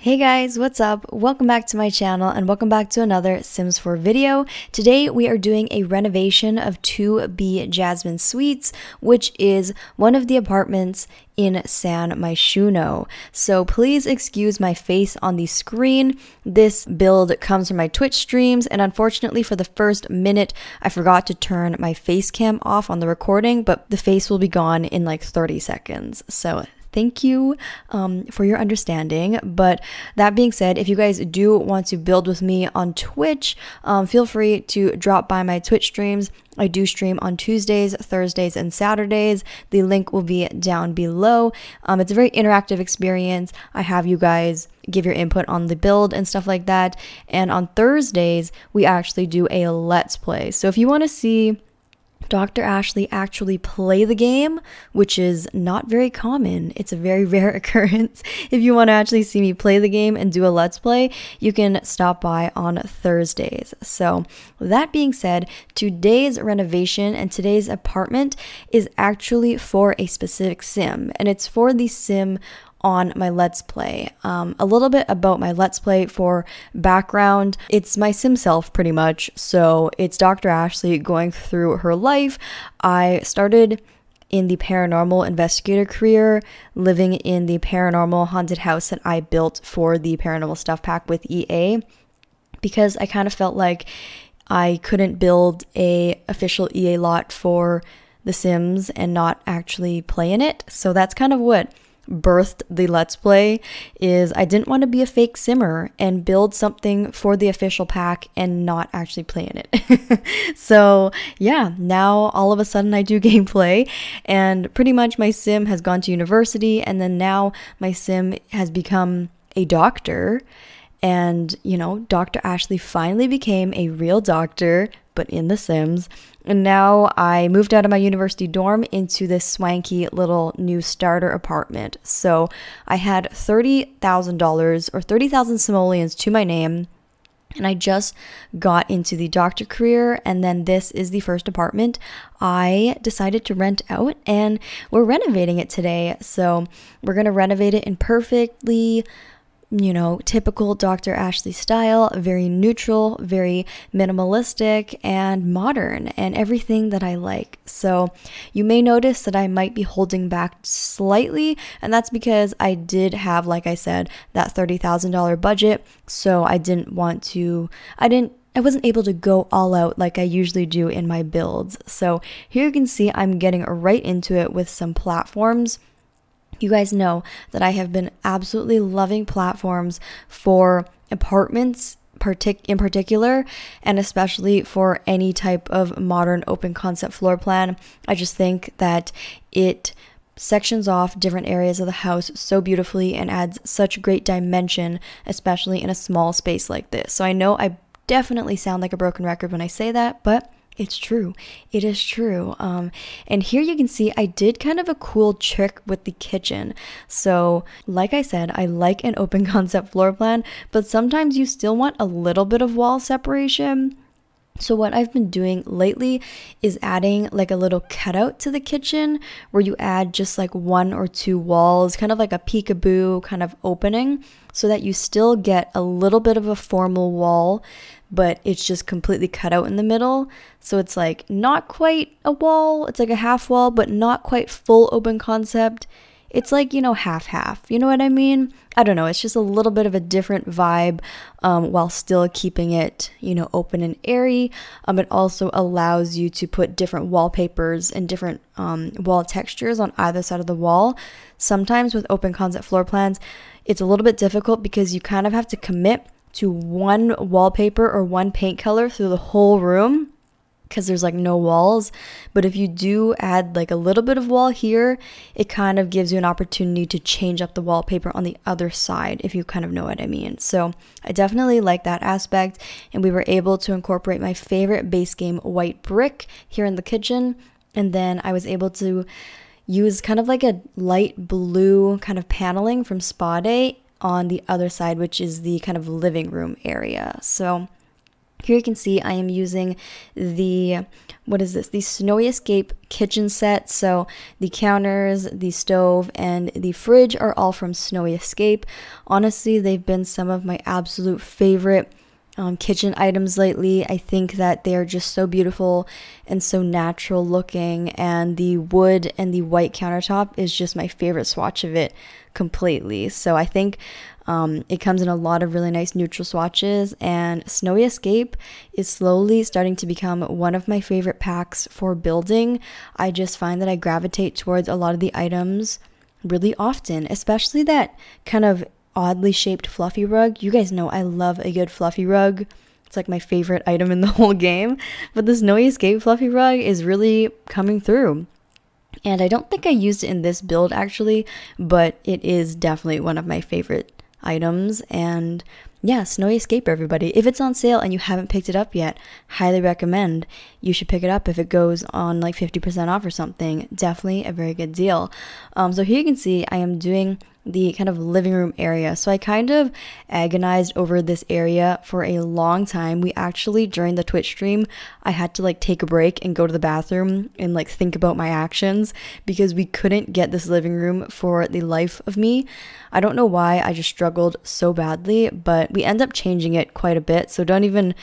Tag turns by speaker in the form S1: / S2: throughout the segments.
S1: Hey guys, what's up? Welcome back to my channel and welcome back to another Sims 4 video. Today we are doing a renovation of 2B Jasmine Suites, which is one of the apartments in San Myshuno. So please excuse my face on the screen. This build comes from my Twitch streams, and unfortunately for the first minute I forgot to turn my face cam off on the recording, but the face will be gone in like 30 seconds. So thank you for your understanding. But that being said, if you guys do want to build with me on Twitch, feel free to drop by my Twitch streams. I do stream on Tuesdays, Thursdays, and Saturdays. The link will be down below. It's a very interactive experience. I have you guys give your input on the build and stuff like that. And on Thursdays, we actually do a Let's Play. So if you want to see Dr. Ashley actually play the game, which is not very common. It's a very rare occurrence. If you want to actually see me play the game and do a Let's Play, you can stop by on Thursdays. So that being said, today's renovation and today's apartment is actually for a specific sim, and it's for the sim on my Let's Play. A little bit about my Let's Play for background. It's my sim self pretty much. So it's Dr. Ashley going through her life. I started in the paranormal investigator career, living in the paranormal haunted house that I built for the paranormal stuff pack with EA, because I kind of felt like I couldn't build a official EA lot for The Sims and not actually play in it. So that's kind of what birthed the Let's Play. Is I didn't want to be a fake simmer and build something for the official pack and not actually play in it. So yeah, now all of a sudden I do gameplay, and pretty much my sim has gone to university, and then now my sim has become a doctor. And, you know, Dr. Ashley finally became a real doctor, but in The Sims. And now I moved out of my university dorm into this swanky little new starter apartment. So I had $30,000 or 30,000 simoleons to my name, and I just got into the doctor career, and then this is the first apartment I decided to rent out, and we're renovating it today. So we're going to renovate it in perfectly, you know, typical Dr. Ashley style, very neutral, very minimalistic and modern, and everything that I like. So you may notice that I might be holding back slightly, and that's because I did have, like I said, that $30,000 budget. So I wasn't able to go all out like I usually do in my builds. So here you can see I'm getting right into it with some platforms. You guys know that I have been absolutely loving platforms for apartments in particular, and especially for any type of modern open concept floor plan. I just think that it sections off different areas of the house so beautifully and adds such great dimension, especially in a small space like this. So I know I definitely sound like a broken record when I say that, but it's true. It is true. And here you can see I did kind of a cool trick with the kitchen. So like I said, I like an open concept floor plan, but sometimes you still want a little bit of wall separation. So what I've been doing lately is adding like a little cutout to the kitchen where you add just like 1 or 2 walls, kind of like a peekaboo kind of opening, so that you still get a little bit of a formal wall, but it's just completely cut out in the middle. So it's like not quite a wall, it's like a half wall, but not quite full open concept. It's like, you know, half-half, you know what I mean? I don't know, it's just a little bit of a different vibe while still keeping it, you know, open and airy. It also allows you to put different wallpapers and different wall textures on either side of the wall. Sometimes with open concept floor plans, it's a little bit difficult because you kind of have to commit to one wallpaper or one paint color through the whole room, because there's like no walls. But if you do add like a little bit of wall here, it kind of gives you an opportunity to change up the wallpaper on the other side, if you kind of know what I mean. So I definitely like that aspect, and we were able to incorporate my favorite base game white brick here in the kitchen, and then I was able to use kind of like a light blue kind of paneling from Spa Day on the other side, which is the kind of living room area. So Here you can see I am using the, what is this? The Snowy Escape kitchen set. So the counters, the stove, and the fridge are all from Snowy Escape. Honestly, they've been some of my absolute favorite kitchen items lately. I think that they are just so beautiful and so natural looking, and the wood and the white countertop is just my favorite swatch of it completely. So I think it comes in a lot of really nice neutral swatches, and Snowy Escape is slowly starting to become one of my favorite packs for building. I just find that I gravitate towards a lot of the items really often, especially that kind of oddly shaped fluffy rug. You guys know I love a good fluffy rug. It's like my favorite item in the whole game. But the Snowy Escape fluffy rug is really coming through. And I don't think I used it in this build actually, but it is definitely one of my favorite items. And yeah, Snowy Escape, everybody. If it's on sale and you haven't picked it up yet, highly recommend you should pick it up. If it goes on like 50% off or something, definitely a very good deal. So here you can see I am doing the kind of living room area. So I kind of agonized over this area for a long time. We actually, during the Twitch stream, I had to like take a break and go to the bathroom and like think about my actions because we couldn't get this living room for the life of me. I don't know why, I just struggled so badly, but we end up changing it quite a bit. So don't even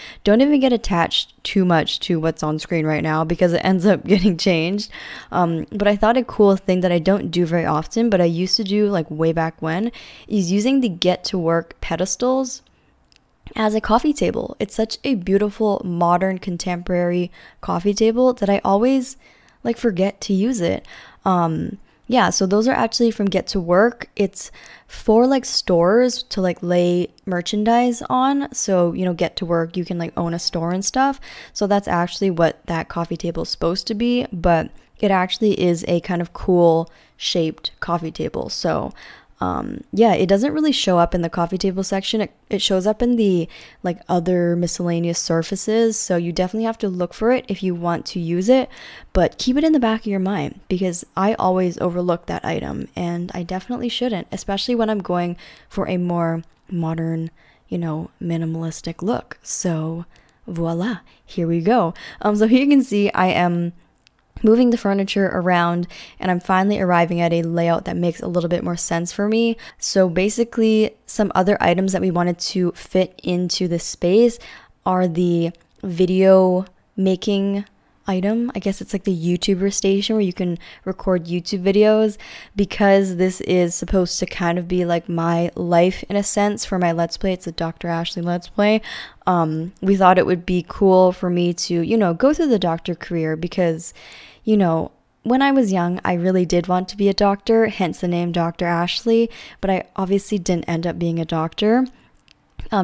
S1: get attached too much to what's on screen right now because it ends up getting changed. But I thought a cool thing that I don't do very often, but I used to do like way back when, is using the Get to Work pedestals as a coffee table. It's such a beautiful, modern, contemporary coffee table that I always like forget to use it. Yeah, so those are actually from Get to Work. It's for like stores to like lay merchandise on. So, you know, Get to Work, you can like own a store and stuff. So that's actually what that coffee table is supposed to be, but it actually is a kind of cool shaped coffee table. So yeah, it doesn't really show up in the coffee table section. It shows up in the like other miscellaneous surfaces. So you definitely have to look for it if you want to use it, but keep it in the back of your mind because I always overlook that item and I definitely shouldn't, especially when I'm going for a more modern, you know, minimalistic look. So voila, here we go. So here you can see I am moving the furniture around and I'm finally arriving at a layout that makes a little bit more sense for me. So basically some other items that we wanted to fit into the space are the video making item. I guess it's like the YouTuber station where you can record YouTube videos, because this is supposed to kind of be like my life in a sense for my Let's Play. It's a DoctorAshley Let's Play. We thought it would be cool for me to, you know, go through the doctor career because, you know, when I was young, I really did want to be a doctor, hence the name DoctorAshley, but I obviously didn't end up being a doctor.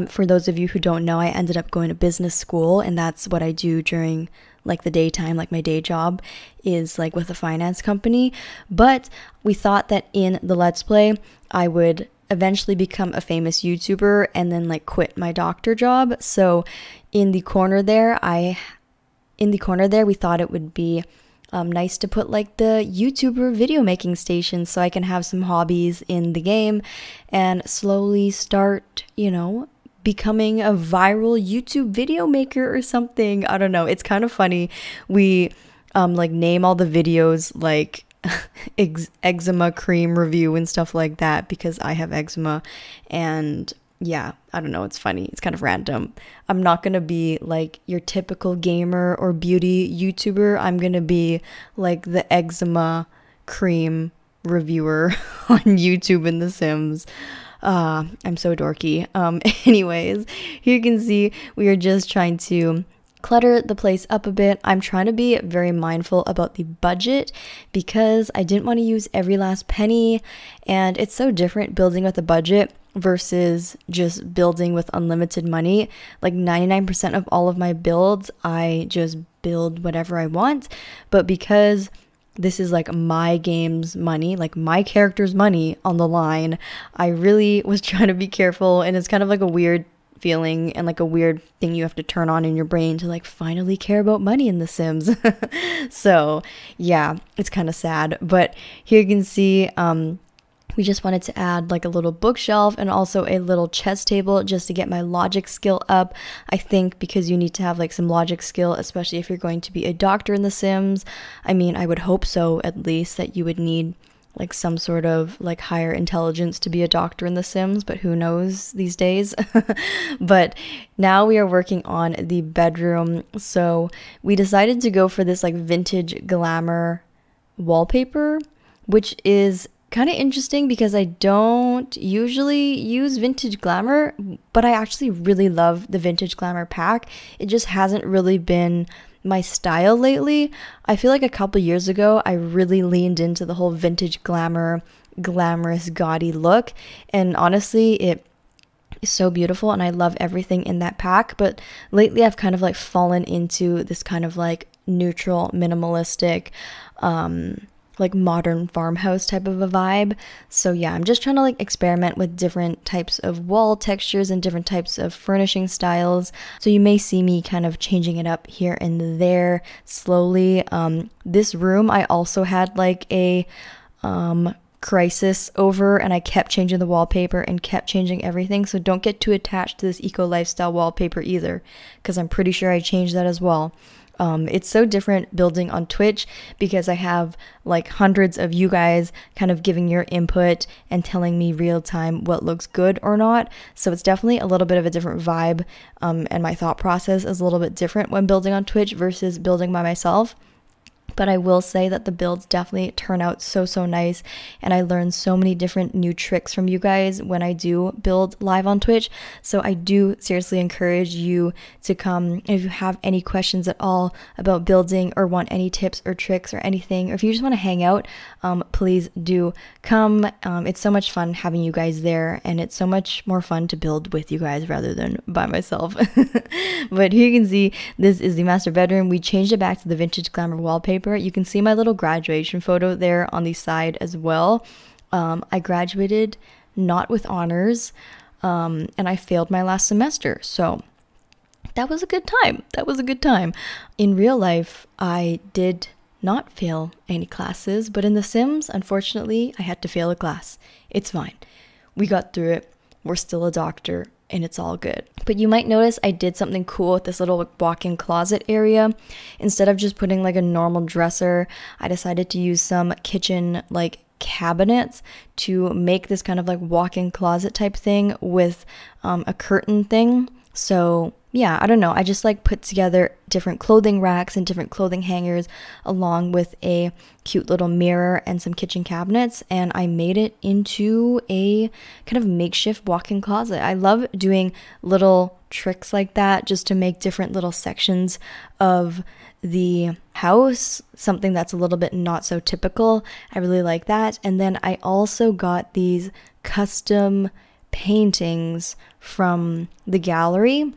S1: For those of you who don't know, I ended up going to business school, and that's what I do during like the daytime. Like my day job is like with a finance company. But we thought that in the Let's Play, I would eventually become a famous YouTuber and then like quit my doctor job. So in the corner there, we thought it would be nice to put like the YouTuber video making station so I can have some hobbies in the game and slowly start, you know, becoming a viral YouTube video maker or something. I don't know. It's kind of funny. We like name all the videos like eczema cream review and stuff like that because I have eczema, and yeah, I don't know, it's funny, it's kind of random. I'm not gonna be like your typical gamer or beauty YouTuber. I'm gonna be like the eczema cream reviewer on YouTube in The Sims. I'm so dorky. Anyways, here you can see we are just trying to clutter the place up a bit. I'm trying to be very mindful about the budget because I didn't want to use every last penny, and it's so different building with a budget versus just building with unlimited money. Like 99% of all of my builds, I just build whatever I want, but because this is like my game's money, like my character's money on the line, I really was trying to be careful, and it's kind of like a weird feeling and like a weird thing you have to turn on in your brain to like finally care about money in The Sims. So yeah, it's kind of sad, but here you can see we just wanted to add like a little bookshelf and also a little chess table just to get my logic skill up. I think because you need to have like some logic skill, especially if you're going to be a doctor in The Sims. I mean, I would hope so, at least, that you would need like some sort of like higher intelligence to be a doctor in The Sims, but who knows these days. But now we are working on the bedroom. So we decided to go for this like vintage glamour wallpaper, which is kind of interesting because I don't usually use vintage glamour, but I actually really love the vintage glamour pack. It just hasn't really been my style lately. I feel like a couple years ago I really leaned into the whole vintage glamour, glamorous, gaudy look, and honestly it is so beautiful and I love everything in that pack. But lately I've kind of like fallen into this kind of like neutral, minimalistic, like modern farmhouse type of a vibe. So yeah, I'm just trying to like experiment with different types of wall textures and different types of furnishing styles. So you may see me kind of changing it up here and there slowly. This room I also had like a crisis over, and I kept changing the wallpaper and kept changing everything. So don't get too attached to this eco lifestyle wallpaper either, because I'm pretty sure I changed that as well. It's so different building on Twitch because I have like hundreds of you guys kind of giving your input and telling me real time what looks good or not. So it's definitely a little bit of a different vibe, and my thought process is a little bit different when building on Twitch versus building by myself. But I will say that the builds definitely turn out so nice, and I learn so many different new tricks from you guys when I do build live on Twitch. So I do seriously encourage you to come if you have any questions at all about building or want any tips or tricks or anything, or if you just want to hang out, please do come. It's so much fun having you guys there, and it's so much more fun to build with you guys rather than by myself. But here you can see this is the master bedroom. We changed it back to the vintage glamour wallpaper. You can see my little graduation photo there on the side as well. I graduated not with honors, and I failed my last semester. So that was a good time. That was a good time. In real life, I did not fail any classes, but in The Sims, unfortunately, I had to fail a class. It's fine. We got through it. We're still a doctor, and it's all good. But you might notice I did something cool with this little walk-in closet area. Instead of just putting like a normal dresser, I decided to use some kitchen like cabinets to make this kind of like walk-in closet type thing with a curtain thing. So yeah, I don't know. I just like put together different clothing racks and different clothing hangers along with a cute little mirror and some kitchen cabinets, and I made it into a kind of makeshift walk-in closet. I love doing little tricks like that just to make different little sections of the house something that's a little bit not so typical. I really like that. And then I also got these custom paintings from the gallery.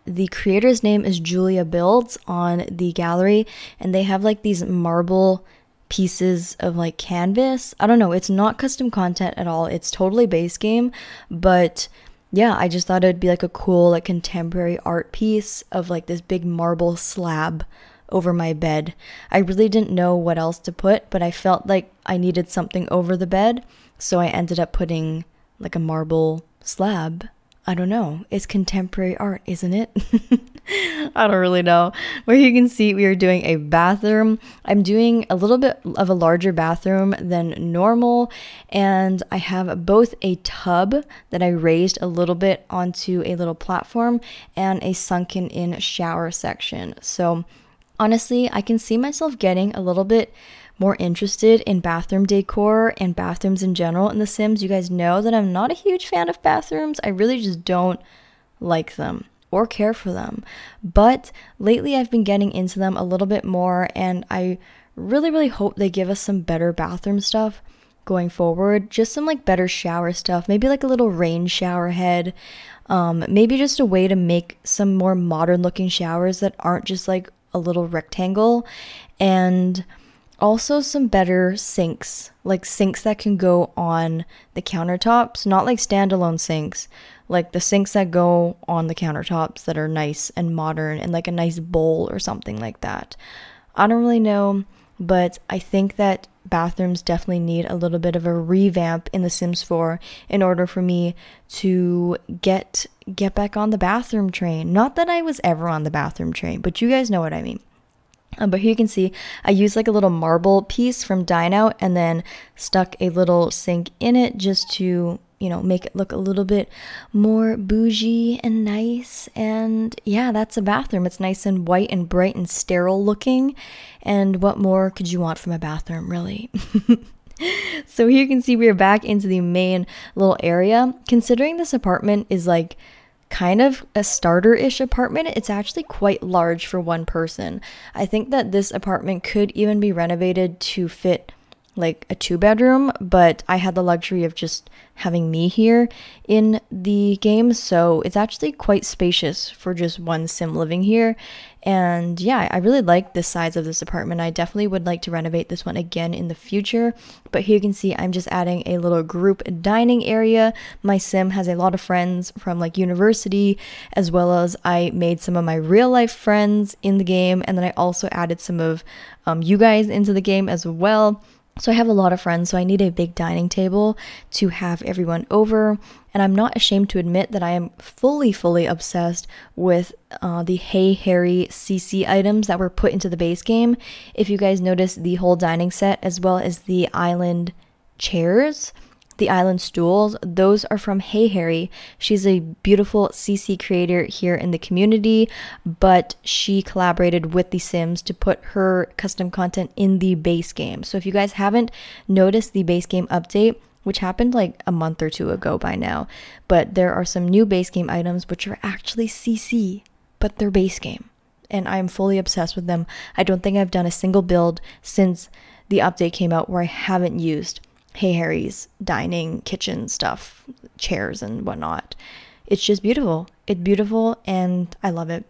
S1: The creator's name is Julia Builds on the gallery, and they have like these marble pieces of like canvas. I don't know, it's not custom content at all. It's totally base game, but yeah, I just thought it'd be like a cool like contemporary art piece of like this big marble slab over my bed. I really didn't know what else to put, but I felt like I needed something over the bed, so I ended up putting like a marble slab. I don't know. It's contemporary art, isn't it? I don't really know. Where you can see we are doing a bathroom. I'm doing a little bit of a larger bathroom than normal, and I have both a tub that I raised a little bit onto a little platform and a sunken in shower section. So honestly, I can see myself getting a little bit more interested in bathroom decor and bathrooms in general in The Sims. You guys know that I'm not a huge fan of bathrooms. I really just don't like them or care for them. But lately I've been getting into them a little bit more, and I really hope they give us some better bathroom stuff going forward. Just some like better shower stuff, maybe like a little rain shower head. Maybe just a way to make some more modern looking showers that aren't just like a little rectangle, and also some better sinks, like sinks that can go on the countertops, not like standalone sinks, like the sinks that go on the countertops that are nice and modern and like a nice bowl or something like that. I don't really know, but I think that bathrooms definitely need a little bit of a revamp in The Sims 4 in order for me to get back on the bathroom train. Not that I was ever on the bathroom train, but you guys know what I mean. But here you can see I used like a little marble piece from Dine Out and then stuck a little sink in it just to, you know, make it look a little bit more bougie and nice. And yeah, that's a bathroom. It's nice and white and bright and sterile looking. And what more could you want from a bathroom, really? So here you can see we're back into the main little area. Considering this apartment is like kind of a starter-ish apartment, it's actually quite large for one person. I think that this apartment could even be renovated to fit like a 2-bedroom, but I had the luxury of just having me here in the game, so it's actually quite spacious for just one sim living here. And yeah, I really like the size of this apartment. I definitely would like to renovate this one again in the future. But here you can see I'm just adding a little group dining area. My sim has a lot of friends from like university, as well as I made some of my real life friends in the game, and then I also added some of you guys into the game as well. So I have a lot of friends, so I need a big dining table to have everyone over. And I'm not ashamed to admit that I am fully obsessed with the Hey Harry CC items that were put into the base game. If you guys notice, the whole dining set as well as the island chairs, the island stools, those are from Hey Harry. She's a beautiful CC creator here in the community, but she collaborated with The Sims to put her custom content in the base game. So if you guys haven't noticed the base game update, which happened like a month or 2 ago by now, but there are some new base game items which are actually CC, but they're base game. And I'm fully obsessed with them. I don't think I've done a single build since the update came out where I haven't used Hey Harry's dining kitchen stuff, chairs and whatnot. It's just beautiful. It's beautiful and I love it.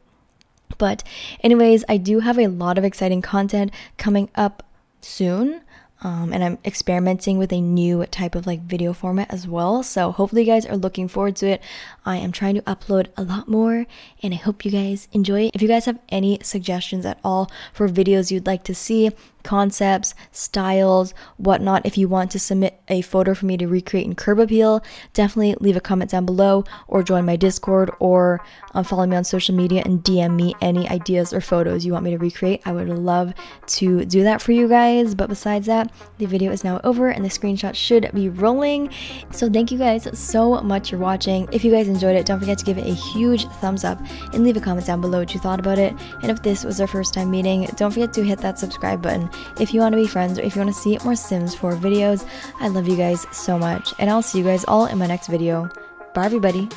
S1: But anyways, I do have a lot of exciting content coming up soon. And I'm experimenting with a new type of like video format as well. So hopefully you guys are looking forward to it. I am trying to upload a lot more and I hope you guys enjoy it. If you guys have any suggestions at all for videos you'd like to see, concepts, styles, whatnot, if you want to submit a photo for me to recreate in Curb Appeal, definitely leave a comment down below or join my Discord or follow me on social media and DM me any ideas or photos you want me to recreate. I would love to do that for you guys. But besides that, the video is now over and the screenshot should be rolling. So thank you guys so much for watching. If you guys enjoyed it, don't forget to give it a huge thumbs up and leave a comment down below what you thought about it. And if this was our first time meeting, don't forget to hit that subscribe button if you want to be friends or if you want to see more Sims 4 videos. I love you guys so much and I'll see you guys all in my next video. Bye everybody.